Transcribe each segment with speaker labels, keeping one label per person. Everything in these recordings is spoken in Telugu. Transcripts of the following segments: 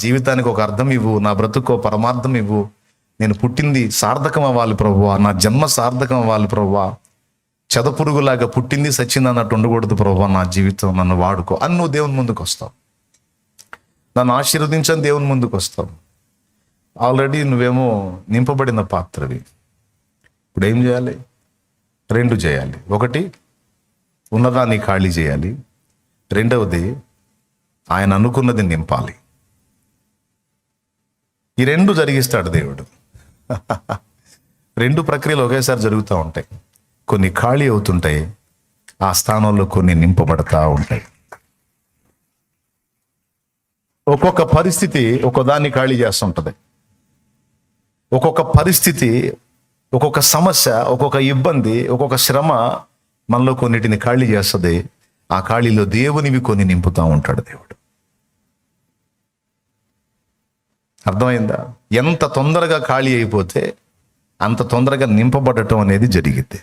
Speaker 1: జీవితానికి ఒక అర్థం ఇవ్వు, నా బ్రతుకు పరమార్థం ఇవ్వు, నేను పుట్టింది సార్థకం అవ్వాలి ప్రభువా, నా జన్మ సార్థకం అవ్వాలి ప్రభువా, చెదపురుగులాగా పుట్టింది సచ్చింది అన్నట్టు ఉండకూడదు ప్రభువా, నా జీవితం నన్ను వాడుకో అని నువ్వు దేవుని ముందుకు వస్తావు. నన్ను ఆశీర్వదించని దేవుని ముందుకు వస్తావు. ఆల్రెడీ నువ్వేమో నింపబడిన పాత్రవి. ఇప్పుడు ఏం చేయాలి? 2 చేయాలి. ఒకటి, ఉన్నదాన్ని ఖాళీ చేయాలి. రెండవది, ఆయన అనుకున్నది నింపాలి. ఈ 2 జరిగిస్తాడు దేవుడు. 2 ప్రక్రియలు ఒకేసారి జరుగుతూ ఉంటాయి. కొన్ని ఖాళీ అవుతుంటాయి, ఆ స్థానంలో కొన్ని నింపబడతా ఉంటాయి. ఒక్కొక్క పరిస్థితి ఒక్కొక్కదాన్ని ఖాళీ చేస్తుంటది. ఒక్కొక్క పరిస్థితి, ఒక్కొక్క సమస్య, ఒక్కొక్క ఇబ్బంది, ఒక్కొక్క శ్రమ మనలో కొన్నిటిని ఖాళీ చేస్తుంది. ఆ ఖాళీలో దేవునివి కొన్ని నింపుతూ ఉంటాడు దేవుడు. అర్థమైందా? ఎంత తొందరగా ఖాళీ అయిపోతే అంత తొందరగా నింపబడటం అనేది జరిగింది.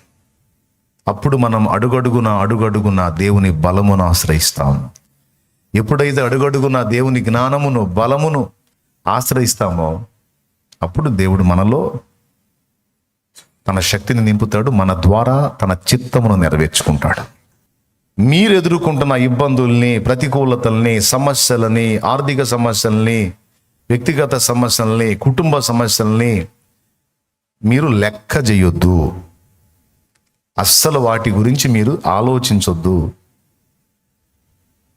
Speaker 1: అప్పుడు మనం అడుగడుగున దేవుని బలమును ఆశ్రయిస్తాం. ఎప్పుడైతే అడుగడుగున దేవుని జ్ఞానమును బలమును ఆశ్రయిస్తామో అప్పుడు దేవుడు మనలో తన శక్తిని నింపుతాడు, మన ద్వారా తన చిత్తమును నెరవేర్చుకుంటాడు. మీరు ఎదుర్కొంటున్న ఇబ్బందుల్ని, ప్రతికూలతల్ని, సమస్యలని, ఆర్థిక సమస్యల్ని, వ్యక్తిగత సమస్యల్ని, కుటుంబ సమస్యల్ని మీరు లెక్క చేయొద్దు. అస్సలు వాటి గురించి మీరు ఆలోచించొద్దు.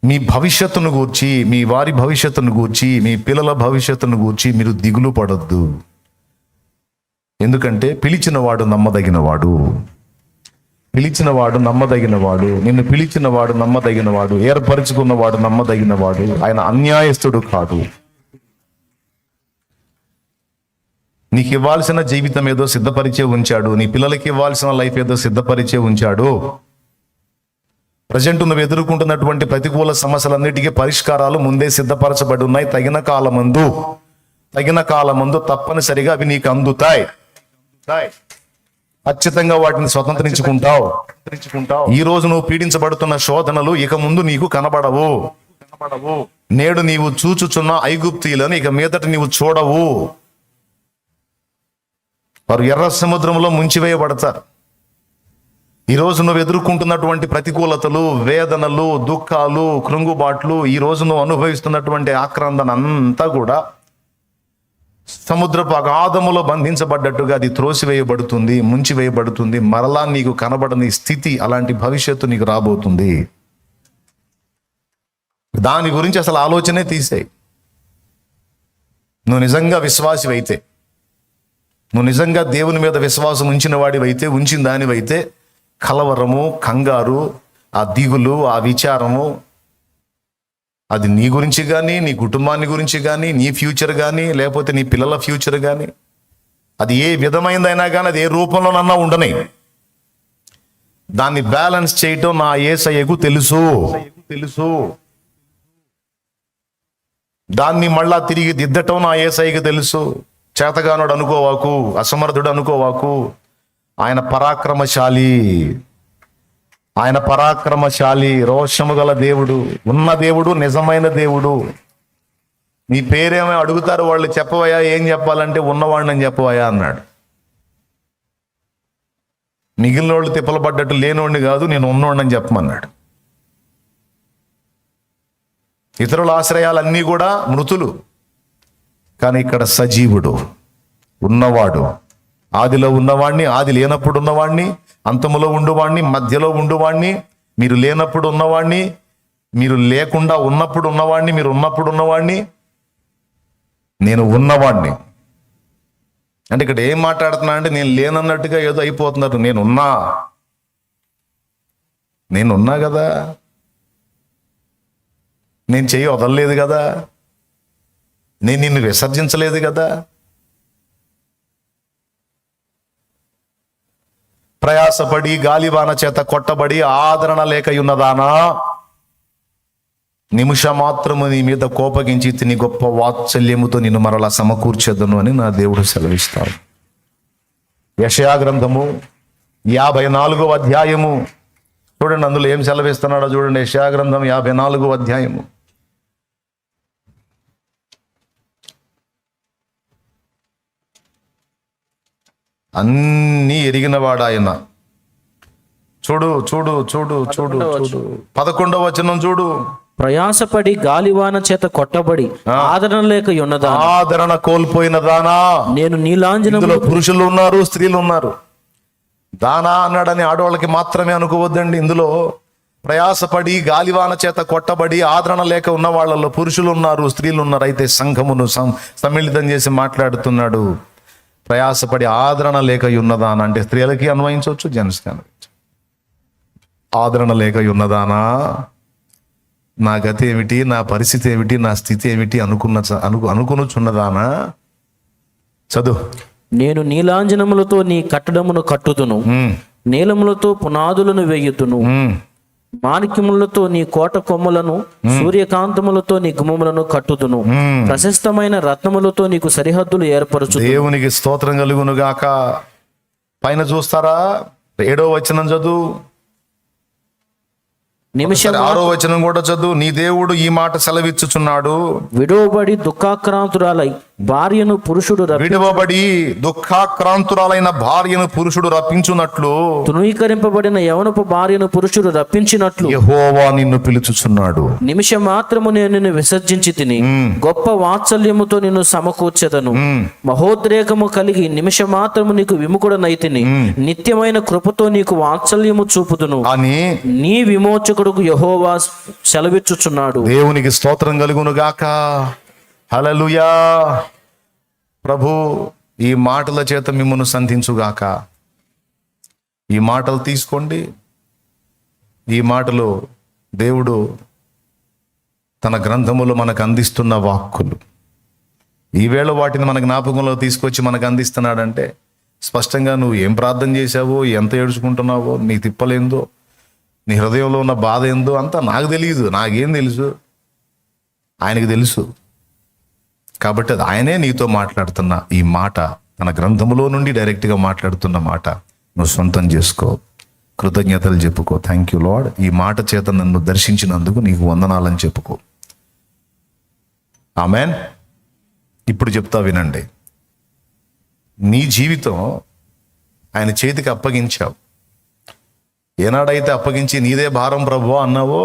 Speaker 1: మీ భవిష్యత్తును గూర్చి, మీ వారి భవిష్యత్తును గూర్చి, మీ పిల్లల భవిష్యత్తును గూర్చి మీరు దిగులు పడొద్దు. ఎందుకంటే పిలిచినవాడు నమ్మదగినవాడు. నిన్ను పిలిచినవాడు నమ్మదగినవాడు, ఏర్పరచుకున్నవాడు నమ్మదగినవాడు. ఆయన అన్యాయస్తుడు కాదు. నీకు ఇవ్వాల్సిన జీవితం ఏదో సిద్ధపరిచే ఉంచాడు. నీ పిల్లలకి ఇవ్వాల్సిన లైఫ్ ఏదో సిద్ధపరిచే ఉంచాడు. ప్రజెంట్ నువ్వు ఎదుర్కొంటున్నటువంటి ప్రతికూల సమస్యలన్నిటికీ పరిష్కారాలు ముందే సిద్ధపరచబడి ఉన్నాయి. తగిన కాలమందు తప్పనిసరిగా అవి నీకు అందుతాయి. ఖచ్చితంగా వాటిని స్వతంత్రించుకుంటావు. ఈ రోజు నువ్వు పీడించబడుతున్న శోధనలు ఇక ముందు నీకు కనబడవు. నేడు నీవు చూచుచున్న ఐగుప్తీయులను ఇక మీదట నీవు చూడవు. వారు ఎర్ర సముద్రంలో ముంచివేయబడతారు. ఈరోజు నువ్వు ఎదుర్కొంటున్నటువంటి ప్రతికూలతలు, వేదనలు, దుఃఖాలు, కృంగుబాట్లు, ఈరోజు నువ్వు అనుభవిస్తున్నటువంటి ఆక్రందన అంతా కూడా సముద్రపు అగాధములో బంధించబడ్డట్టుగా అది త్రోసివేయబడుతుంది, ముంచివేయబడుతుంది. మరలా నీకు కనబడని స్థితి, అలాంటి భవిష్యత్తు నీకు రాబోతుంది. దాని గురించి అసలు ఆలోచనే తీసేయి. నువ్వు నిజంగా విశ్వాసివైతే, నువ్వు నిజంగా దేవుని మీద విశ్వాసం ఉంచిన దానివైతే కలవరము, కంగారు, ఆ దిగులు, ఆ విచారము, అది నీ గురించి కానీ, నీ కుటుంబాన్ని గురించి కానీ, నీ ఫ్యూచర్ కానీ, లేకపోతే నీ పిల్లల ఫ్యూచర్ కానీ, అది ఏ విధమైనదైనా కానీ, అది ఏ రూపంలోనన్నా ఉండని, దాన్ని బ్యాలెన్స్ చేయటం నా యేసయ్యకు తెలుసు. దాన్ని మళ్ళా తిరిగి దిద్దటం నా యేసయ్యకు తెలుసు. చేతగానుడు అనుకోవాకు, అసమర్థుడు అనుకోవాకు. ఆయన పరాక్రమశాలి, రోషము గల దేవుడు, ఉన్న దేవుడు, నిజమైన దేవుడు. నీ పేరేమో అడుగుతారు వాళ్ళు, చెప్పవయ్యా ఏం చెప్పాలంటే ఉన్నవాడిని అని చెప్పవయ్యా అన్నాడు. మిగిలిన వాళ్ళు తిప్పలు పడ్డట్టు లేనోడిని కాదు, నేను ఉన్నోడిని అని చెప్పమన్నాడు. ఇతరుల ఆశ్రయాలన్నీ కూడా మృతులు, కానీ ఇక్కడ సజీవుడు, ఉన్నవాడు, ఆదిలో ఉన్నవాణ్ణి, ఆది లేనప్పుడు ఉన్నవాణ్ణి, అంతములో ఉండువాణ్ణి, మధ్యలో ఉండువాణ్ణి, మీరు లేనప్పుడు ఉన్నవాణ్ణి, మీరు లేకుండా ఉన్నప్పుడు ఉన్నవాణ్ణి, మీరు ఉన్నప్పుడు ఉన్నవాణ్ణి, నేను ఉన్నవాణ్ణి. అంటే ఇక్కడ ఏం మాట్లాడుతున్నా అంటే నేను లేనన్నట్టుగా ఏదో అయిపోతున్నారు. నేనున్నా కదా, నేను చెయ్యి వదలలేదు కదా, నేను నిన్ను విసర్జించలేదు కదా. ప్రయాసపడి గాలివాన చేత కొట్టబడి ఆదరణ లేకయున్నదానా, నిమిషమాత్రము నీ మీద కోపగించి తిని గొప్ప వాత్సల్యముతో నిన్ను మరలా సమకూర్చెదను అని నా దేవుడు సెలవిస్తాడు. యెషయా గ్రంథము 54వ అధ్యాయము చూడండి, అందులో ఏం సెలవిస్తున్నాడో చూడండి. యెషయా గ్రంథం 54వ అధ్యాయము అన్నీ ఎరిగినవాడు ఆయన. చూడు చూడు చూడు చూడు చూడు 11వ వచనం చూడు.
Speaker 2: ప్రయాసపడి గాలివాన చేత కొట్టబడి ఆదరణ లేక ఉన్నదా,
Speaker 1: ఆదరణ కోల్పోయిన దానా,
Speaker 2: నేను నీలాంజనములు
Speaker 1: ఇందులో పురుషులు ఉన్నారు, స్త్రీలు ఉన్నారు. దానా అన్నాడని ఆడవాళ్ళకి మాత్రమే అనుకోవద్దండి. ఇందులో ప్రయాసపడి గాలివాన చేత కొట్టబడి ఆదరణ లేక ఉన్న వాళ్ళలో పురుషులు ఉన్నారు, స్త్రీలు ఉన్నారు. అయితే సంఘమును సమ్మిళితం చేసి మాట్లాడుతున్నాడు. ప్రయాసపడి ఆదరణ లేక ఉన్నదానా అంటే స్త్రీలకి అన్వయించవచ్చు, జెంట్స్కి అన్వయించవచ్చు. ఆదరణ లేక ఉన్నదానా, నా గతి ఏమిటి, నా పరిస్థితి ఏమిటి, నా స్థితి ఏమిటి అనుకునుచున్నదానా. చదువు.
Speaker 2: నేను నీలాంజనములతో నీ కట్టడమును కట్టుదును, నీలములతో పునాదులను వేయుదును, మాణిక్యములతో నీ కోట కొమ్ములను, సూర్యకాంతములతో నీ గుమ్మములను కట్టుదును, ప్రశస్తమైన రత్నములతో నీకు సరిహద్దులు ఏర్పరచు.
Speaker 1: దేవునికి స్తోత్రం కలుగును గాక. పైన చూస్తారా, 7వ వచనం చదువు.
Speaker 2: నిమిషం
Speaker 1: 6వ వచనం కూడా చదువు. నీ దేవుడు ఈ మాట సెలవిచ్చుచున్నాడు,
Speaker 2: విడవబడి దుఃఖాక్రాంతురాలై భార్యను పురుషుడు
Speaker 1: విడవబడి దుఃఖాక్రాంతురాలైన భార్యను పురుషుడు రప్పించున్నట్లు,
Speaker 2: తృణీకరింపబడిన యవనపు భార్యను పురుషుడు రప్పించినట్లు
Speaker 1: యెహోవా నిన్ను పిలుచుచున్నాడు.
Speaker 2: నిమిషం మాత్రము నేను నిన్ను విసర్జించి తిని గొప్ప వాత్సల్యముతో నిన్ను సమకూర్చెదను. మహోద్రేకము కలిగి నిమిషం మాత్రము నీకు విముఖుడనైతిని, నిత్యమైన కృపతో నీకు వాత్సల్యము చూపుదును
Speaker 1: అని
Speaker 2: నీ విమోచకుడు యెహోవా సెలవిచ్చుచున్నాడు.
Speaker 1: దేవునికి స్తోత్రం కలుగును గాక. హల్లెలూయా. ప్రభు ఈ మాటల చేత మిమ్మల్ని సంధించుగాక. ఈ మాటలు తీసుకోండి. ఈ మాటలు దేవుడు తన గ్రంథములో మనకు అందిస్తున్న వాక్కులు. ఈవేళ వాటిని మన జ్ఞాపకంలో తీసుకొచ్చి మనకు అందిస్తున్నాడంటే స్పష్టంగా నువ్వు ఏం ప్రార్థన చేశావో, ఎంత ఏడుచుకుంటున్నావో, నీ తిప్పలేందో, నీ హృదయంలో ఉన్న బాధ ఏందో అంతా నాకు తెలియదు. నాకేం తెలుసు, ఆయనకి తెలుసు. కాబట్టి అది ఆయనే నీతో మాట్లాడుతున్న ఈ మాట, తన గ్రంథములో నుండి డైరెక్ట్గా మాట్లాడుతున్న మాట నువ్వు సొంతం చేసుకో. కృతజ్ఞతలు చెప్పుకో. థ్యాంక్ యూ లార్డ్, ఈ మాట చేత నన్ను దర్శించినందుకు నీకు వందనాలని చెప్పుకో. ఆమెన్. ఇప్పుడు చెప్తా వినండి. నీ జీవితం ఆయన చేతికి అప్పగించావు. ఏనాడైతే అప్పగించి నీదే భారం ప్రభువా అన్నావో,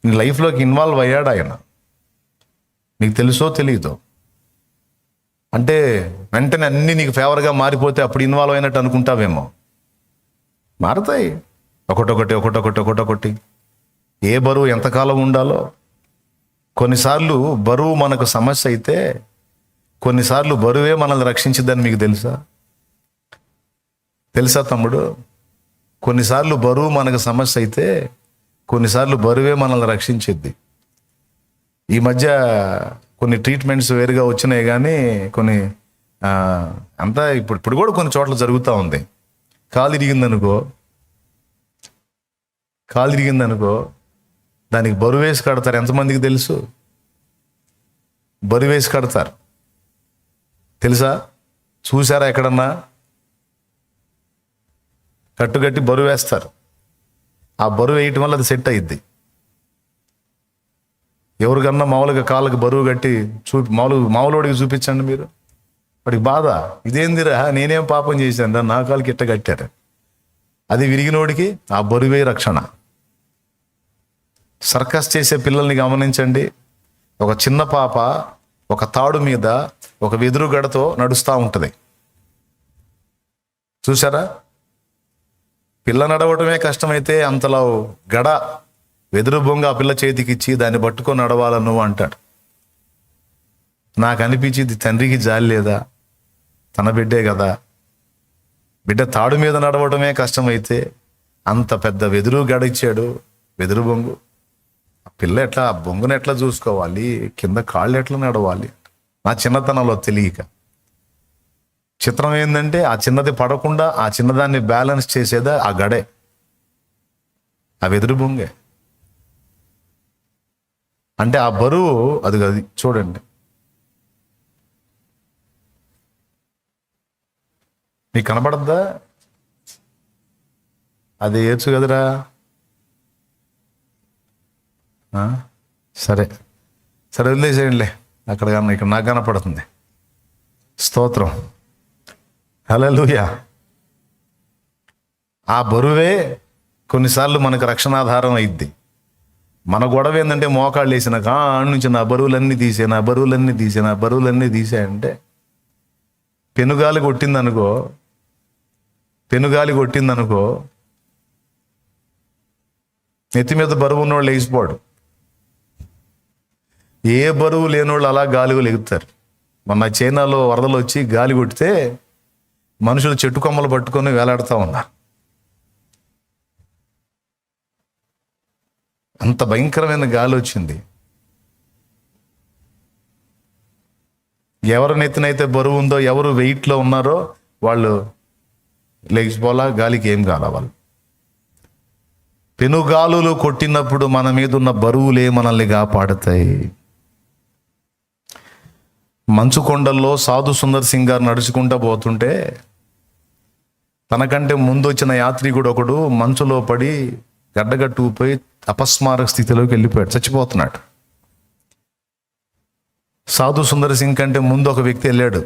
Speaker 1: నీ లైఫ్లోకి ఇన్వాల్వ్ అయ్యాడు ఆయన. నీకు తెలుసో తెలియదో. అంటే వెంటనే అన్నీ నీకు ఫేవర్గా మారిపోతే అప్పుడు ఇన్వాల్వ్ అయినట్టు అనుకుంటావేమో. మారతాయి ఒకటొకటి. ఏ బరువు ఎంతకాలం ఉండాలో. కొన్నిసార్లు బరువు మనకు సమస్య అయితే, కొన్నిసార్లు బరువే మనల్ని రక్షించిద్దని మీకు తెలుసా తమ్ముడు? కొన్నిసార్లు బరువు మనకు సమస్య అయితే, కొన్నిసార్లు బరువే మనల్ని రక్షించిద్ది. ఈ మధ్య కొన్ని ట్రీట్మెంట్స్ వేరుగా వచ్చినాయి, కానీ కొన్ని అంతా ఇప్పుడు కూడా కొన్ని చోట్ల జరుగుతూ ఉంది. కాలు ఇరిగిందనుకో దానికి బరువు వేసి కడతారు. ఎంతమందికి తెలుసు? బరువు వేసి కడతారు. తెలుసా? చూసారా ఎక్కడన్నా? కట్టుకట్టి బరువు వేస్తారు. ఆ బరువు వేయటం వల్ల అది సెట్ అయ్యిద్ది. ఎవరికన్నా మామూలుగా కాళ్ళకి బరువు కట్టి మామూలుడికి చూపించండి మీరు. వాడికి బాధ, ఇదేందిరా నేనేం పాపం చేశాను, నా కాళ్ళకి ఇట్ట కట్టారు. అది విరిగినోడికి ఆ బరువే రక్షణ. సర్కస్ చేసే పిల్లల్ని గమనించండి. ఒక చిన్న పాప ఒక తాడు మీద ఒక వెదురు గడతో నడుస్తూ ఉంటుంది. చూసారా? పిల్ల నడవటమే కష్టమైతే అంతలో గడ వెదురు బొంగ ఆ పిల్ల చేతికి ఇచ్చి దాన్ని పట్టుకొని నడవాలను అంటాడు. నాకు అనిపించింది, తండ్రికి జాలి లేదా? తన బిడ్డే కదా. బిడ్డ తాడు మీద నడవటమే కష్టమైతే అంత పెద్ద వెదురు గడ ఇచ్చాడు, వెదురు బొంగు. ఆ పిల్ల ఎట్లా ఆ బొంగును ఎట్లా చూసుకోవాలి, కింద కాళ్ళు ఎట్లా నడవాలి? నా చిన్నతనంలో తెలియక. చిత్రం ఏంటంటే ఆ చిన్నది పడకుండా ఆ చిన్నదాన్ని బ్యాలెన్స్ చేసేదా ఆ గడే, ఆ వెదురు బొంగే. అంటే ఆ బరువు అది చూడండి. నీకు కనబడద్దా? అది ఏడ్చు కదరా. సరే వదిలేసేయండిలే. అక్కడ ఇక్కడ నాకు కనపడుతుంది. స్తోత్రం. హల్లెలూయా. ఆ బరువే కొన్నిసార్లు మనకు రక్షణాధారం అయింది. మన గొడవ ఏంటంటే మోకాళ్ళు వేసిన కాడ నుంచి నా బరువులన్నీ తీసాయంటే పెనుగాలి కొట్టిందనుకో నెత్తి మీద బరువు ఉన్నోళ్ళు లేచిపోడు. ఏ బరువు లేనోళ్ళు అలా గాలిలో ఎగుతారు. మొన్న చైనాలో వరదలు వచ్చి గాలి కొట్టితే మనుషులు చెట్టు కొమ్మలు పట్టుకొని వేలాడుతూ ఉన్నారు. అంత భయంకరమైన గాలి వచ్చింది. ఎవరి నెత్తినైతే బరువు ఉందో, ఎవరు వెయిట్లో ఉన్నారో వాళ్ళు లేచిపోలా, గాలికి ఏం కాల. వాళ్ళు పెనుగాలులు కొట్టినప్పుడు మన మీద ఉన్న బరువులే మనల్ని కాపాడతాయి. మంచు కొండల్లో సాధు సుందర్ సింగ్ గారు నడుచుకుంటూ పోతుంటే తనకంటే ముందు వచ్చిన యాత్రికుడు ఒకడు మంచులో పడి గడ్డగట్టుకుపోయి అపస్మారక స్థితిలోకి వెళ్ళిపోయాడు, చచ్చిపోతున్నాడు. సాధు సుందర్ సింగ్ కంటే ముందు ఒక వ్యక్తి వెళ్ళాడు,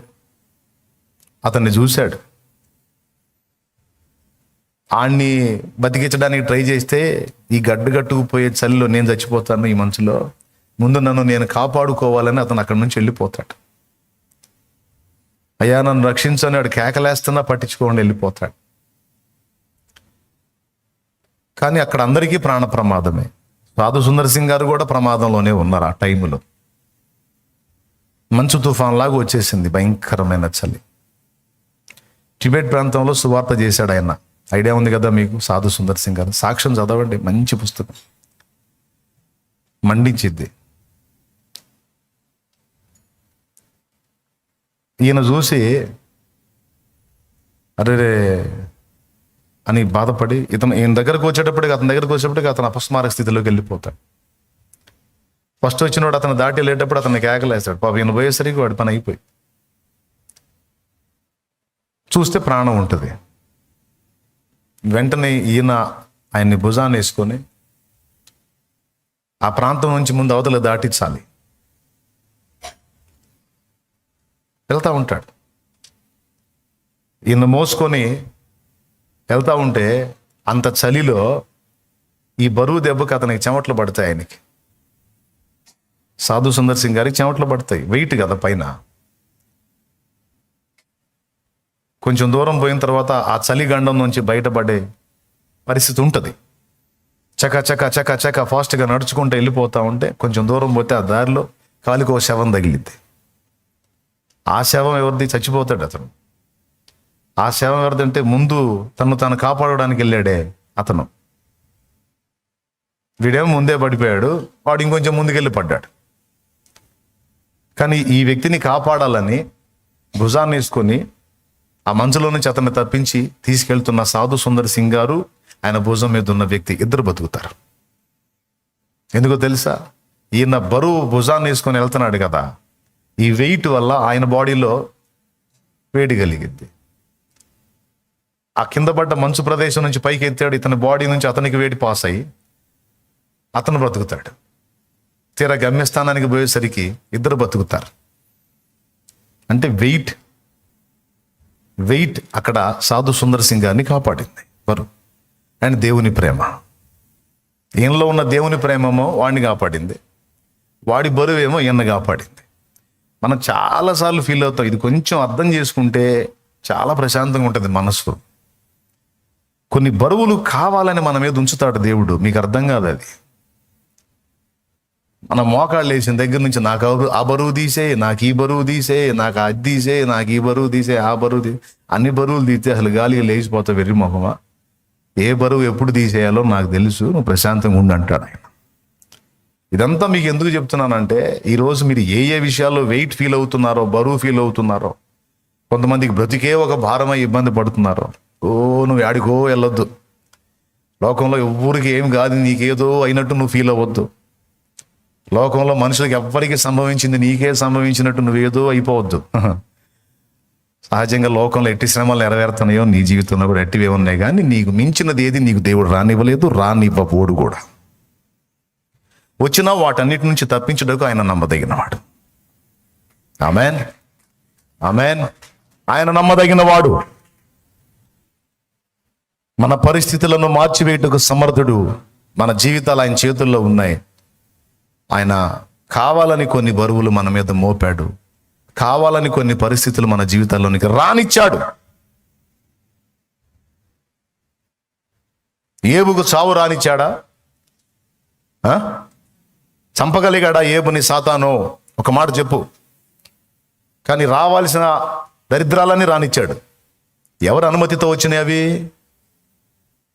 Speaker 1: అతన్ని చూశాడు. ఆణ్ణి బతికించడానికి ట్రై చేస్తే ఈ గడ్డగట్టుకుపోయే చలిలో నేను చచ్చిపోతాను, ఈ మంచులో ముందు నన్ను నేను కాపాడుకోవాలని అతను అక్కడి నుంచి వెళ్ళిపోతాడు. అయ్యా నన్ను రక్షించని వాడు కేకలేస్తున్నా పట్టించుకోండి వెళ్ళిపోతాడు. కానీ అక్కడ అందరికీ ప్రాణ ప్రమాదమే. సాధు సుందర్ సింగ్ గారు కూడా ప్రమాదంలోనే ఉన్నారు. ఆ టైంలో మంచు తుఫాన్ లాగా వచ్చేసింది, భయంకరమైన చలి. టిబెట్ ప్రాంతంలో సువార్త చేశాడు ఆయన. ఐడియా ఉంది కదా మీకు, సాధు సుందర్ సింగ్ గారు. సాక్ష్యం చదవండి, మంచి పుస్తకం, మండించిద్ది. ఈయన చూసి అరే అని బాధపడి ఈయన దగ్గరకు వచ్చేటప్పటికి అతను అపస్మారక స్థితిలోకి వెళ్ళిపోతాడు. ఫస్ట్ వచ్చినవాడు అతను దాటి వెళ్ళేటప్పుడు అతన్ని కేకలేస్తాడు. పాప ఈయన పోయేసరికి వాడి పని అయిపోయి చూస్తే ప్రాణం ఉంటుంది. వెంటనే ఈయన ఆయన్ని భుజాన్ని వేసుకొని ఆ ప్రాంతం నుంచి ముందు అవతల దాటించాలి. వెళ్తా ఉంటాడు. ఈయన మోసుకొని వెళ్తా ఉంటే అంత చలిలో ఈ బరువు దెబ్బకి అతనికి చెమట్లు పడతాయి. ఆయనకి, సాధు సుందర్ సింగ్ గారికి చెమట్లు పడతాయి, వెయిట్ కదా పైన. కొంచెం దూరం పోయిన తర్వాత ఆ చలి గండం నుంచి బయటపడే పరిస్థితి ఉంటుంది. చక ఫాస్ట్గా నడుచుకుంటూ వెళ్ళిపోతా ఉంటే కొంచెం దూరం పోతే ఆ దారిలో కాలికి ఓ శవం తగిలిద్ది. ఆ శవం ఎవరిది? చచ్చిపోతాడు అతను. ఆ శవం ఎవరిదంటే ముందు తను కాపాడడానికి వెళ్ళాడే అతను. వీడేమో ముందే పడిపోయాడు, వాడు ఇంకొంచెం ముందుకెళ్ళి పడ్డాడు. కానీ ఈ వ్యక్తిని కాపాడాలని భుజాన్ని వేసుకొని ఆ మంచులో నుంచి అతన్ని తప్పించి తీసుకెళ్తున్న సాధు సుందర్ సింగ్ గారు, ఆయన భుజం మీద ఉన్న వ్యక్తి ఇద్దరు బతుకుతారు. ఎందుకో తెలుసా? ఈయన బరువు భుజాన్ని వేసుకొని వెళ్తున్నాడు కదా, ఈ వెయిట్ వల్ల ఆయన బాడీలో వేడి కలిగింది. ఆ కింద పడ్డ మంచు ప్రదేశం నుంచి పైకి ఎత్తాడు, ఇతని బాడీ నుంచి అతనికి వేడి పాస్ అయ్యి అతను బ్రతుకుతాడు. తీరా గమ్యస్థానానికి పోయేసరికి ఇద్దరు బతుకుతారు. అంటే వెయిట్ అక్కడ సాధు సుందర్ సింగ్ గారిని కాపాడింది. బరువు అండ్ దేవుని ప్రేమ, ఈయనలో ఉన్న దేవుని ప్రేమేమో వాడిని కాపాడింది, వాడి బరువేమో ఈయన కాపాడింది. మనం చాలాసార్లు ఫీల్ అవుతాం. ఇది కొంచెం అర్థం చేసుకుంటే చాలా ప్రశాంతంగా ఉంటుంది మనసు. కొన్ని బరువులు కావాలని మన మీద ఉంచుతాడు దేవుడు, మీకు అర్థం కాదు అది. మన మోకాళ్ళు వేసిన దగ్గర నుంచి నాకు ఆ బరువు తీసే, నాకు ఈ బరువు తీసే, నాకు అది తీసే, నాకు ఈ బరువు తీసే, ఆ బరువు అన్ని బరువులు తీస్తే అసలు గాలిగా లేచిపోతావు వెర్రి మొహమా. ఏ బరువు ఎప్పుడు తీసేయాలో నాకు తెలుసు, నువ్వు ప్రశాంతంగా ఉండి అంటాడు ఆయన. ఇదంతా మీకు ఎందుకు చెప్తున్నానంటే, ఈరోజు మీరు ఏ విషయాల్లో వెయిట్ ఫీల్ అవుతున్నారో, బరువు ఫీల్ అవుతున్నారో, కొంతమందికి బ్రతికే ఒక భారమై ఇబ్బంది పడుతున్నారో, నువ్వు యాడికో వెళ్ళొద్దు. లోకంలో ఎవ్వరికి ఏం కాదు, నీకేదో అయినట్టు నువ్వు ఫీల్ అవ్వద్దు. లోకంలో మనుషులకు ఎవ్వరికి సంభవించింది నీకే సంభవించినట్టు నువ్వేదో అయిపోవద్దు. సహజంగా లోకంలో ఎట్టి శ్రమలు నెరవేరుతున్నాయో నీ జీవితంలో కూడా ఎట్టివే ఉన్నాయి, కానీ నీకు మించినది ఏది నీకు దేవుడు రానివ్వలేదు, రానివ్వబోడు కూడా. వచ్చినా వాటన్నిటి నుంచి తప్పించుటకు ఆయన నమ్మదగినవాడు. Amen, amen. ఆయన నమ్మదగినవాడు. మన పరిస్థితులను మార్చివేయటకు సమర్థుడు. మన జీవితాలు ఆయన చేతుల్లో ఉన్నాయి. ఆయన కావాలని కొన్ని బరువులు మన మీద మోపాడు. కావాలని కొన్ని పరిస్థితులు మన జీవితాల్లోనికి రానిచ్చాడు. ఏబుకు చావు రానిచ్చాడా? చంపగలిగాడా ఏబుని సాతాను? ఒక మాట చెప్పు. కానీ రావాల్సిన దరిద్రాలన్నీ రానిచ్చాడు. ఎవరి అనుమతితో వచ్చినాయి అవి?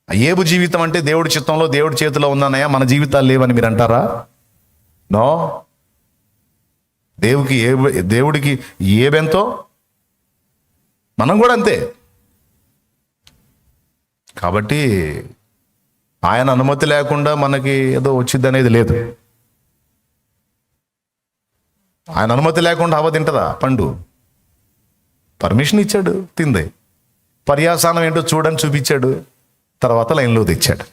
Speaker 1: ఏబు జీవితం అంటే దేవుడి చిత్తంలో, దేవుడి చేతిలో ఉందన్నయ్య, మన జీవితాలు లేవని మీరు అంటారా? నో. దేవుడికి ఏబెంతో మనం కూడా అంతే. కాబట్టి ఆయన అనుమతి లేకుండా మనకి ఏదో వచ్చింది అనేది లేదు. ఆయన అనుమతి లేకుండా హవ తింటదా పండు? పర్మిషన్ ఇచ్చాడు, తింది. పర్యాసానం ఏంటో చూడని చూపించాడు, తర్వాత లైన్లో తెచ్చాడు.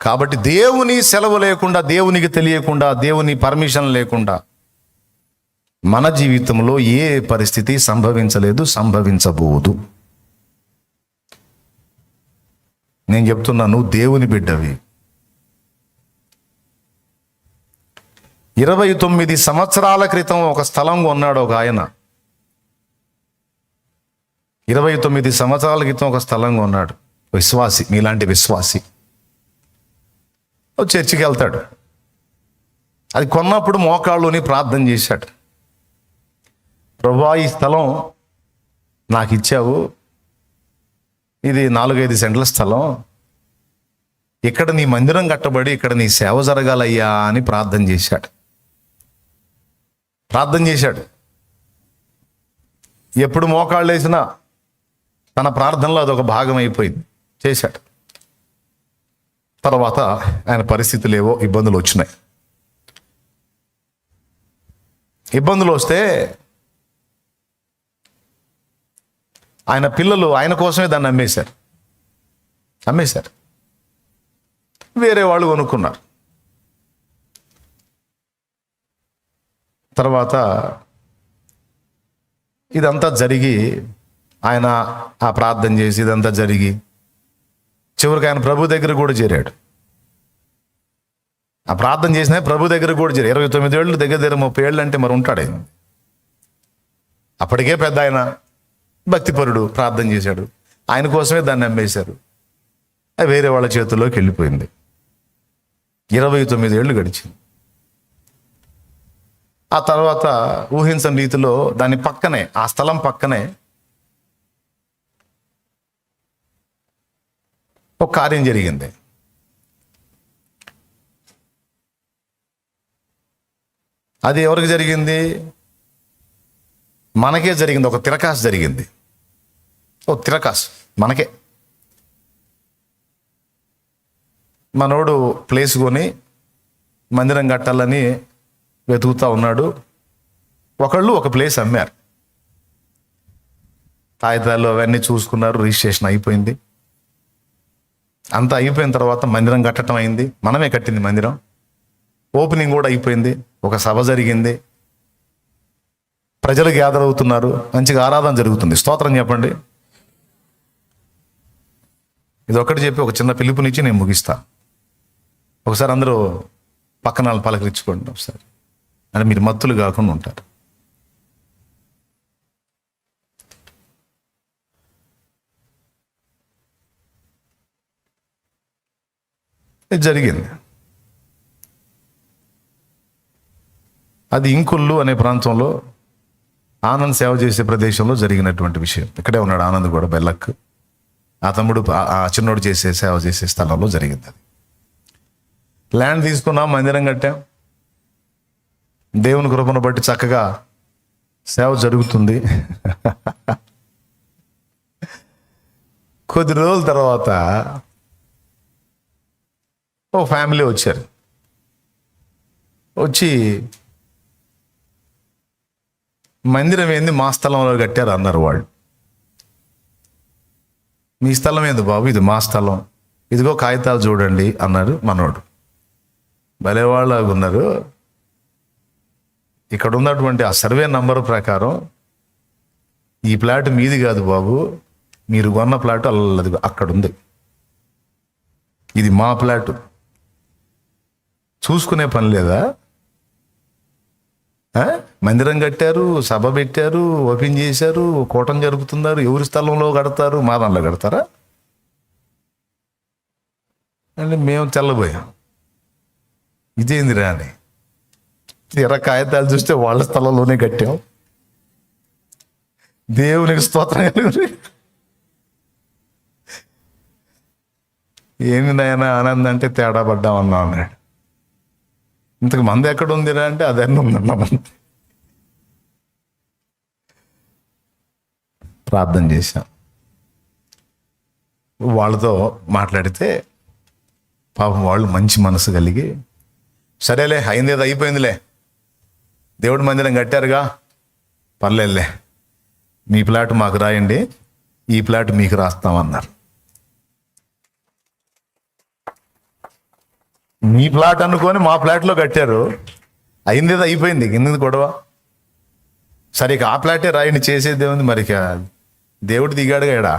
Speaker 1: కాబట్టి దేవుని సెలవు లేకుండా, దేవునికి తెలియకుండా, దేవుని పర్మిషన్ లేకుండా మన జీవితంలో ఏ పరిస్థితి సంభవించలేదు, సంభవించబోదు. నేను చెప్తున్నాను, దేవుని బిడ్డవి. 29 సంవత్సరాల క్రితం ఒక స్థలం కొన్నాడు ఒక ఆయన. 29 సంవత్సరాల క్రితం ఒక స్థలం కొన్నాడు విశ్వాసి, మీలాంటి విశ్వాసి. చర్చికి వెళ్తాడు. అది కొన్నప్పుడు మోకాళ్ళుని ప్రార్థన చేశాడు. ప్రభువా, ఈ స్థలం నాకు ఇచ్చావు, ఇది 4-5 సెంట్ల స్థలం, ఇక్కడ నీ మందిరం కట్టబడి ఇక్కడ నీ సేవ జరగాలయ్యా అని ప్రార్థన చేశాడు. ఎప్పుడు మోకాళ్ళు వేసినా తన ప్రార్థనలో అదొక భాగం అయిపోయింది, చేశాడు. తర్వాత ఆయన పరిస్థితులు ఏవో ఇబ్బందులు వచ్చినాయి. ఇబ్బందులు వస్తే ఆయన పిల్లలు ఆయన కోసమే దాన్ని అమ్మేశారు. వేరే వాళ్ళు కొనుక్కున్నారు. తర్వాత ఇదంతా జరిగి ఆయన ఆ ప్రార్థన చేసి ఇదంతా జరిగి చివరికి ఆయన ప్రభు దగ్గర కూడా చేరాడు. ఆ ప్రార్థన చేసినా ప్రభు దగ్గర కూడా చేరాడు. 29 ఏళ్ళు, దగ్గర 30 ఏళ్ళు అంటే మరి ఉంటాడు ఆయన. అప్పటికే పెద్ద ఆయన, భక్తిపరుడు, ప్రార్థన చేశాడు. ఆయన కోసమే దాన్ని అమ్మేశారు. అది వేరే వాళ్ళ చేతుల్లోకి వెళ్ళిపోయింది. 29 ఏళ్ళు గడిచింది. ఆ తర్వాత ఊహించని రీతిలో దాని పక్కనే, ఆ స్థలం పక్కనే ఒక కార్యం జరిగింది. అది ఎవరికి జరిగింది? మనకే జరిగింది. ఒక తిరకాసు జరిగింది. మనకే. మనోడు ప్లేస్ కొని మందిరం కట్టాలని వెతుకుతా ఉన్నాడు. ఒకళ్ళు ఒక ప్లేస్ అమ్మారు. కాగితాలు అవన్నీ చూసుకున్నారు, రిజిస్ట్రేషన్ అయిపోయింది. అంతా అయిపోయిన తర్వాత మందిరం కట్టడం అయింది. మనమే కట్టింది మందిరం. ఓపెనింగ్ కూడా అయిపోయింది. ఒక సభ జరిగింది. ప్రజలు గ్యాదర్ అవుతున్నారు. మంచిగా ఆరాధన జరుగుతుంది. స్తోత్రం చెప్పండి. ఇది ఒకటి చెప్పి ఒక చిన్న పిలుపునిచ్చి నేను ముగిస్తా. ఒకసారి అందరూ పక్కన వాళ్ళు పలకరించుకోండి ఒకసారి, అంటే మీరు మత్తులు కాకుండా ఉంటారు. ఇది జరిగింది. అది ఇంకుళ్ళు అనే ప్రాంతంలో ఆనంద్ సేవ చేసే ప్రదేశంలో జరిగినటువంటి విషయం. ఇక్కడే ఉన్నాడు ఆనంద్ కూడా, బెల్లక్. ఆ తమ్ముడు, ఆ చిన్నోడు సేవ చేసే స్థలంలో జరిగింది. అది ల్యాండ్ తీసుకున్నాం, మందిరం కట్టాం. దేవుని కృపను బట్టి చక్కగా సేవ జరుగుతుంది. కొద్ది రోజుల తర్వాత ఓ ఫ్యామిలీ వచ్చారు. వచ్చి మందిరం ఏంది మా స్థలంలో కట్టారు అన్నారు వాళ్ళు. మీ స్థలం ఏంది బాబు? ఇది మా స్థలం, ఇదిగో కాగితాలు చూడండి అన్నారు మనోడు. భలేవాళ్ళగా ఉన్నారు. ఇక్కడ ఉన్నటువంటి ఆ సర్వే నంబర్ ప్రకారం ఈ ప్లాట్ మీది కాదు బాబు, మీరు కొన్న ప్లాట్ అల్లది అక్కడ ఉంది, ఇది మా ప్లాటు. చూసుకునే పని లేదా? మందిరం కట్టారు, సభ పెట్టారు, ఓపెన్ చేశారు, కూటం జరుపుతున్నారు. ఎవరి స్థలంలో కడతారు? మా దానిలో కడతారా? అంటే మేము తెల్లబోయాం, ఇదేందిరా అని. కాగితాలు చూస్తే వాళ్ళ స్థలంలోనే కట్టాం. దేవునికి స్తోత్రం. ఏంది నాయన ఆనందం అంటే తేడా పడ్డాం అన్నా అన్నాడు. ఇంతకు మంది ఎక్కడ ఉందిరా అంటే అదన్నీ ఉందన్నా. ప్రార్థన చేశాం. వాళ్ళతో మాట్లాడితే పాపం వాళ్ళు మంచి మనసు కలిగి, సరేలే అయిందేదో అయిపోయిందిలే, దేవుడి మందిరం కట్టారుగా, పర్లేదులే, మీ ప్లాట్ మాకు రాయండి, ఈ ప్లాట్ మీకు రాస్తామన్నారు. మీ ప్లాట్ అనుకొని మా ప్లాట్లో కట్టారు. అయిందేదో అయిపోయింది, ఎందుకు గొడవ? సరే ఇక ఆ ప్లాటే రాయండి, చేసేది ఏముంది మరి. దేవుడు దిగాడుగా, ఎడా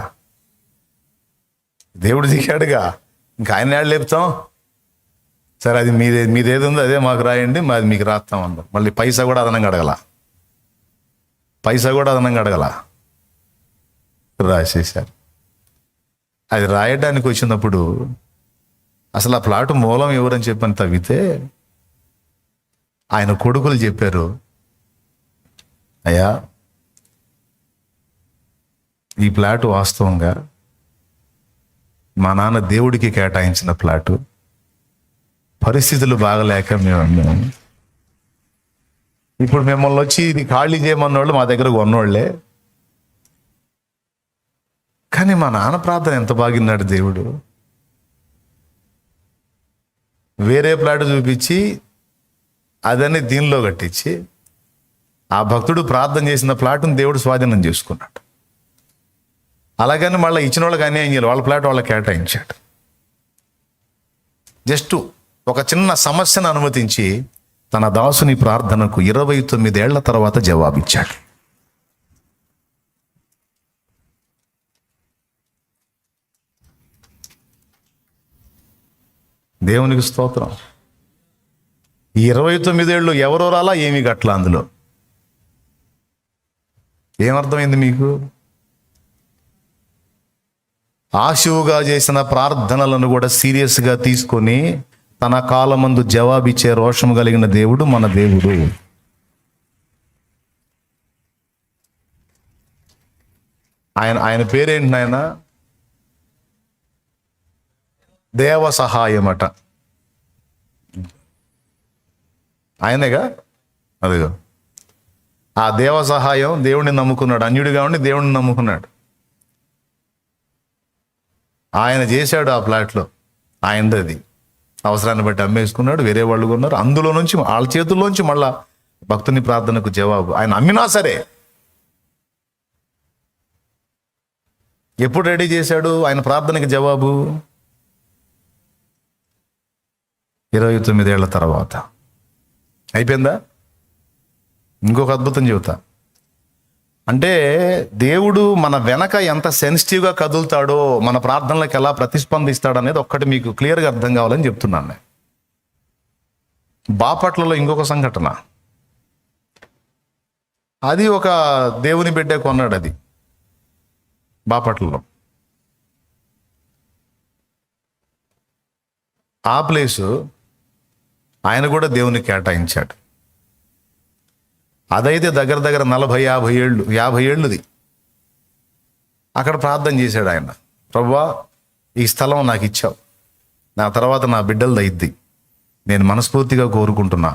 Speaker 1: దేవుడు దిగాడుగా, ఇంకా ఆయన ఏడు లేపుతాం. సరే అది మీదేది ఉందో అదే మాకు రాయండి, మాది మీకు రాస్తాం అందరం. మళ్ళీ పైసా కూడా అదనంగా అడగల, రాసేశారు. అది రాయడానికి వచ్చినప్పుడు అసలు ఆ ప్లాటు మూలం ఎవరని చెప్పని తవ్వితే ఆయన కొడుకులు చెప్పారు, అయ్యా ఈ ప్లాటు వాస్తవంగా మా నాన్న దేవుడికి కేటాయించిన ప్లాటు, పరిస్థితులు బాగలేక మేము అన్నాము. ఇప్పుడు మిమ్మల్ని వచ్చి ఇది ఖాళీ చేయమన్నోళ్ళు మా దగ్గర కొన్నోళ్లే, కానీ మా నాన్న ప్రార్థన ఎంత బాగిన్నాడు దేవుడు. వేరే ప్లాట్ చూపించి అదన్నీ దీనిలో కట్టించి ఆ భక్తుడు ప్రార్థన చేసిన ప్లాట్ను దేవుడు స్వాధీనం చేసుకున్నాడు. అలాగని మళ్ళీ ఇచ్చిన వాళ్ళకి అన్యాయం చేయాలి, వాళ్ళ ప్లాట్ వాళ్ళకి కేటాయించాడు. జస్ట్ ఒక చిన్న సమస్యను అనుమతించి తన దాసుని ప్రార్థనకు 29 ఏళ్ల తర్వాత జవాబిచ్చాడు. దేవునికి స్తోత్రం. ఈ 29 ఏళ్ళు ఎవరో రాలా, ఏమీ గట్ల. అందులో ఏమర్థమైంది మీకు? ఆశువుగా చేసిన ప్రార్థనలను కూడా సీరియస్గా తీసుకొని తన కాలమందు జవాబిచ్చే రోషం కలిగిన దేవుడు మన దేవుడు. ఆయన పేరేంటి నాయన? దేవ సహాయమట. ఆయనేగా, అదిగో ఆ దేవ సహాయం. దేవుడిని నమ్ముకున్నాడు, అన్యుడిగా ఉండి దేవుడిని నమ్ముకున్నాడు. ఆయన చేశాడు ఆ ప్లాట్లో, ఆయనది అది. అవసరాన్ని బట్టి అమ్మేసుకున్నాడు, వేరే వాళ్ళు కొన్నారు. అందులో నుంచి వాళ్ళ చేతుల్లోంచి మళ్ళా భక్తుని ప్రార్థనకు జవాబు. ఆయన అమ్మినా సరే ఎప్పుడు రెడీ చేశాడు ఆయన ప్రార్థనకి జవాబు? 29 ఏళ్ల తర్వాత. అయిపోయిందా? ఇంకొక అద్భుతం చెబుతా. అంటే దేవుడు మన వెనక ఎంత సెన్సిటివ్గా కదులుతాడో, మన ప్రార్థనలకు ఎలా ప్రతిస్పందిస్తాడు అనేది ఒక్కటి మీకు క్లియర్గా అర్థం కావాలని చెప్తున్నాను నేను. బాపట్లలో ఇంకొక సంఘటన. అది ఒక దేవుని బిడ్డే కొన్నాడు. అది బాపట్లలో. ఆ ప్లేసు ఆయన కూడా దేవునికి కేటాయించాడు. అదైతే దగ్గర 40-50 ఏళ్ళుది. అక్కడ ప్రార్థన చేశాడు ఆయన, ప్రభువా ఈ స్థలం నాకు ఇచ్చావు, నా తర్వాత నా బిడ్డలది అయింది, నేను మనస్ఫూర్తిగా కోరుకుంటున్నా,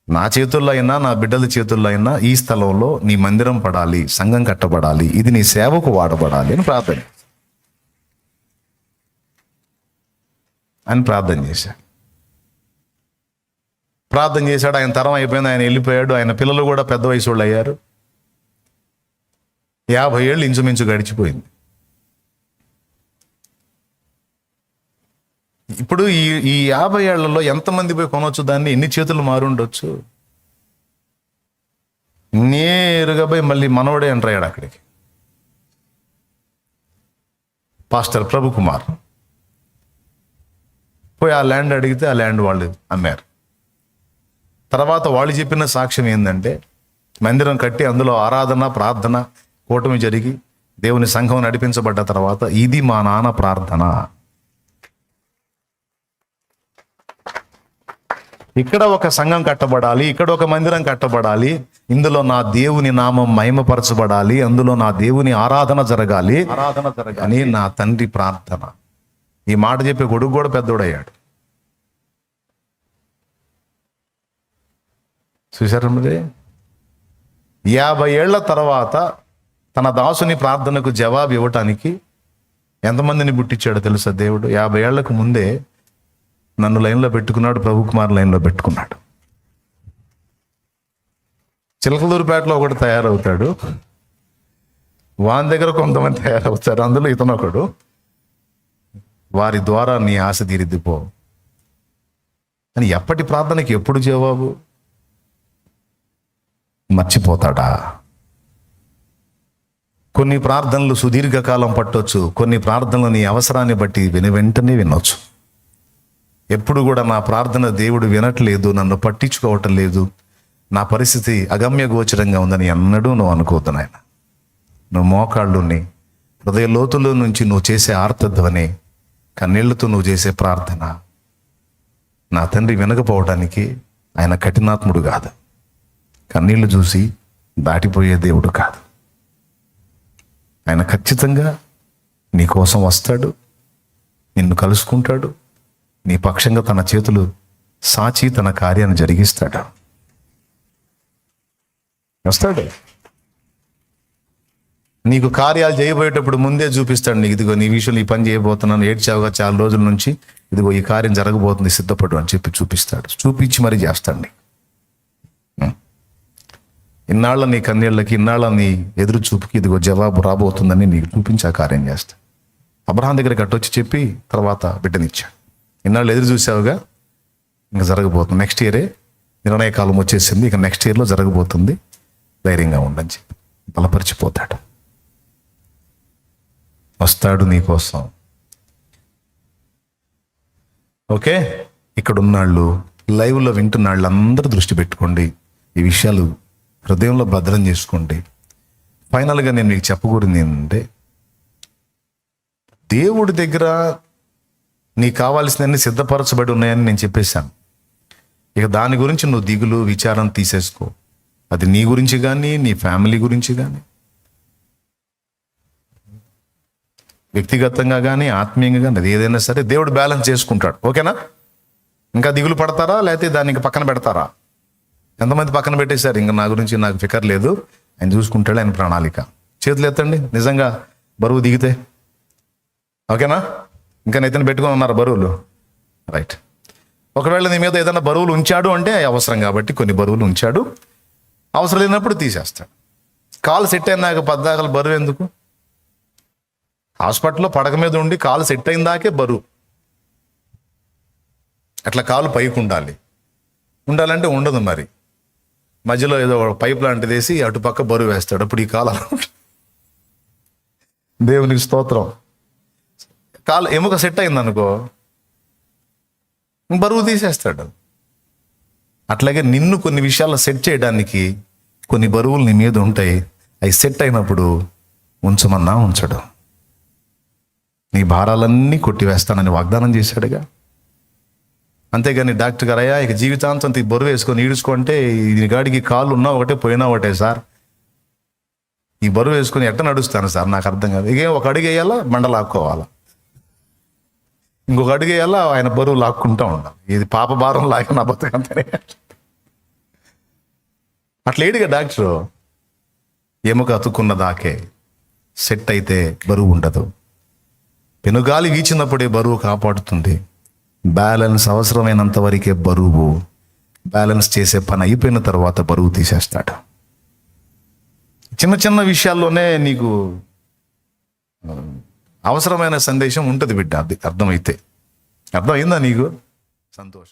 Speaker 1: నా చేతుల్లో అయినా నా బిడ్డల చేతుల్లో అయినా ఈ స్థలంలో నీ మందిరం పడాలి, సంఘం కట్టబడాలి, ఇది నీ సేవకు వాడబడాలి అని ప్రార్థన చేశాడు. ఆయన తరం అయిపోయింది, ఆయన వెళ్ళిపోయాడు. ఆయన పిల్లలు కూడా పెద్ద వయసు వాళ్ళు అయ్యారు. 50 ఏళ్ళు ఇంచుమించు గడిచిపోయింది. ఇప్పుడు ఈ 50 ఏళ్లలో ఎంతమంది పోయి కొనవచ్చు దాన్ని? ఎన్ని చేతులు మారుండొచ్చు? నేరుగా పోయి మళ్ళీ మనవడే ఎంటర్ అయ్యాడు అక్కడికి. పాస్టర్ ప్రభు కుమార్. పోయి ఆ ల్యాండ్ అడిగితే ఆ ల్యాండ్ వాళ్ళు అమ్మారు. తర్వాత వాళ్ళు చెప్పిన సాక్ష్యం ఏంటంటే, మందిరం కట్టి అందులో ఆరాధన ప్రార్థన కూటమి జరిగి దేవుని సంఘం నడిపించబడ్డ తర్వాత, ఇది మా నాన్న ప్రార్థన. ఇక్కడ ఒక సంఘం కట్టబడాలి, ఇక్కడ ఒక మందిరం కట్టబడాలి, ఇందులో నా దేవుని నామం మహిమపరచబడాలి, అందులో నా దేవుని ఆరాధన జరగాలి అని నా తండ్రి ప్రార్థన. ఈ మాట చెప్పే కొడుకు కూడా పెద్దోడయ్యాడు. చూశారు మరి, 50 ఏళ్ల తర్వాత తన దాసుని ప్రార్థనకు జవాబు ఇవ్వటానికి ఎంతమందిని పుట్టించాడో తెలుసా దేవుడు? 50 ఏళ్లకు ముందే నన్ను లైన్లో పెట్టుకున్నాడు, ప్రభు కుమార్ లైన్లో పెట్టుకున్నాడు. చిలకలూరుపేటలో ఒకటి తయారవుతాడు, వాని దగ్గర కొంతమంది తయారవుతారు, అందులో ఇతను ఒకడు. వారి ద్వారా నీ ఆశ తీరిద్దిపో అని ఎప్పటి ప్రార్థనకి ఎప్పుడు జవాబు? మర్చిపోతాడా? కొన్ని ప్రార్థనలు సుదీర్ఘకాలం పట్టొచ్చు, కొన్ని ప్రార్థనలు నీ అవసరాన్ని బట్టి వెంటనే వినొచ్చు. ఎప్పుడు కూడా నా ప్రార్థన దేవుడు వినట్లేదు, నన్ను పట్టించుకోవటం లేదు, నా పరిస్థితి అగమ్య గోచరంగా ఉందని ఎన్నడూ నువ్వు అనుకోవద్దు నాయన. నువ్వు మోకాళ్ళుని హృదయ లోతుల్లో నుంచి నువ్వు చేసే ఆర్తధ్వని, కన్నీళ్లతో నువ్వు చేసే ప్రార్థన నా తండ్రి వినకపోవడానికి ఆయన కఠినాత్ముడు కాదు, కన్నీళ్లు చూసి దాటిపోయే దేవుడు కాదు. ఆయన ఖచ్చితంగా నీ కోసం వస్తాడు, నిన్ను కలుసుకుంటాడు, నీ పక్షంగా తన చేతులు సాచి తన కార్యాన్ని జరిగిస్తాడు. వస్తాడు. నీకు కార్యాలు చేయబోయేటప్పుడు ముందే చూపిస్తాడు నీకు, ఇదిగో నీ విషయంలో ఈ పని చేయబోతున్నాను, ఏడ్చావుగా చాలా రోజుల నుంచి, ఇదిగో ఈ కార్యం జరగబోతుంది, సిద్ధపడు అని చెప్పి చూపిస్తాడు. చూపించి మరీ చేస్తాడు నీకు. ఇన్నాళ్ళ నీ కన్నీళ్ళకి, ఇన్నాళ్ళ నీ ఎదురు చూపుకి ఇదిగో జవాబు రాబోతుందని నీకు చూపించి ఆ కార్యం చేస్తాడు. అబ్రహాం దగ్గరికి అట్టొచ్చి చెప్పి తర్వాత బిడ్డనిచ్చాడు. ఇన్నాళ్ళు ఎదురు చూసావుగా, ఇంకా జరగబోతుంది, నెక్స్ట్ ఇయరే నిర్ణయ కాలం వచ్చేసింది, ఇక నెక్స్ట్ ఇయర్లో జరగబోతుంది, ధైర్యంగా ఉండని చెప్పి బలపరిచిపోతాడు. వస్తాడు నీ కోసం. ఓకే, ఇక్కడ ఉన్నాళ్ళు, లైవ్లో వింటున్నాళ్ళు అందరూ దృష్టి పెట్టుకోండి, ఈ విషయాలు హృదయంలో భద్రం చేసుకోండి. ఫైనల్గా నేను మీకు చెప్పకూడదు ఏంటంటే, దేవుడి దగ్గర నీకు కావాల్సినవన్నీ సిద్ధపరచబడి ఉన్నాయని నేను చెప్పేశాను. ఇక దాని గురించి నువ్వు దిగులు విచారం తీసేసుకో. అది నీ గురించి కానీ, నీ ఫ్యామిలీ గురించి కానీ, వ్యక్తిగతంగా కానీ, ఆత్మీయంగా కానీ, అది ఏదైనా సరే దేవుడు బ్యాలెన్స్ చేసుకుంటాడు. ఓకేనా? ఇంకా దిగులు పడతారా, లేకపోతే దానికి పక్కన పెడతారా? ఎంతమంది పక్కన పెట్టేశారు, ఇంకా నా గురించి నాకు ఫికర్ లేదు, ఆయన చూసుకుంటాడు, ఆయన ప్రణాళిక. చేతులు ఎత్తండి నిజంగా బరువు దిగితే. ఓకేనా? ఇంకా నెత్తిన పెట్టుకొని ఉన్నారు బరువులు, రైట్. ఒకవేళ నీ మీద ఏదైనా బరువులు ఉంచాడు అంటే అవసరం కాబట్టి కొన్ని బరువులు ఉంచాడు, అవసరం లేనప్పుడు తీసేస్తాడు. కాలు సెట్ అయినాక పద్దాకలు బరువు ఎందుకు? హాస్పిటల్లో పడక మీద ఉండి కాలు సెట్ అయిన దాకే బరువు. అట్లా కాలు పైకి ఉండాలంటే ఉండదు. మరి మధ్యలో ఏదో పైప్ లాంటిది వేసి అటుపక్క బరువు వేస్తాడు, అప్పుడు ఈ కాలు అలా ఉంటుంది. దేవునికి స్తోత్రం. కాలు ఎముక సెట్ అయింది అనుకో, బరువు తీసేస్తాడు. అట్లాగే నిన్ను కొన్ని విషయాల్లో సెట్ చేయడానికి కొన్ని బరువులు నీ మీద ఉంటాయి, అవి సెట్ అయినప్పుడు ఉంచమన్నా ఉంచడు. నీ భారాలన్నీ కొట్టివేస్తానని వాగ్దానం చేశాడుగా. అంతేగాని డాక్టర్ గారు, అయ్యా ఇక జీవితాంతం ఈ బరువు వేసుకొని ఈడుచుకుంటే ఈ గాడికి కాళ్ళు ఉన్నా ఒకటే పోయినా ఒకటే సార్, ఈ బరువు వేసుకొని ఎట్ట నడుస్తాను సార్, నాకు అర్థం కాదు. ఇక ఒక అడుగు వేయాలా బండ లాక్కోవాలా, ఇంకొక అడుగు వేయాలా ఆయన బరువు లాక్కుంటా ఉండాలి. ఇది పాప భారం లాగా నా బతుకంతనే. అట్లేడిగా డాక్టరు ఎముక అతుక్కున్న దాకే సెట్ అయితే బరువు ఉండదు. పెనుగాలి వీచినప్పుడే బరువు కాపాడుతుంది. బ్యాలెన్స్ అవసరమైనంత వరకే బరువు, బ్యాలెన్స్ చేసే పని అయిపోయిన తర్వాత బరువు తీసేస్తాడు. చిన్న చిన్న విషయాల్లోనే నీకు అవసరమైన సందేశం ఉంటుంది బిడ్డ. అది అర్థమైందా నీకు? సంతోషం.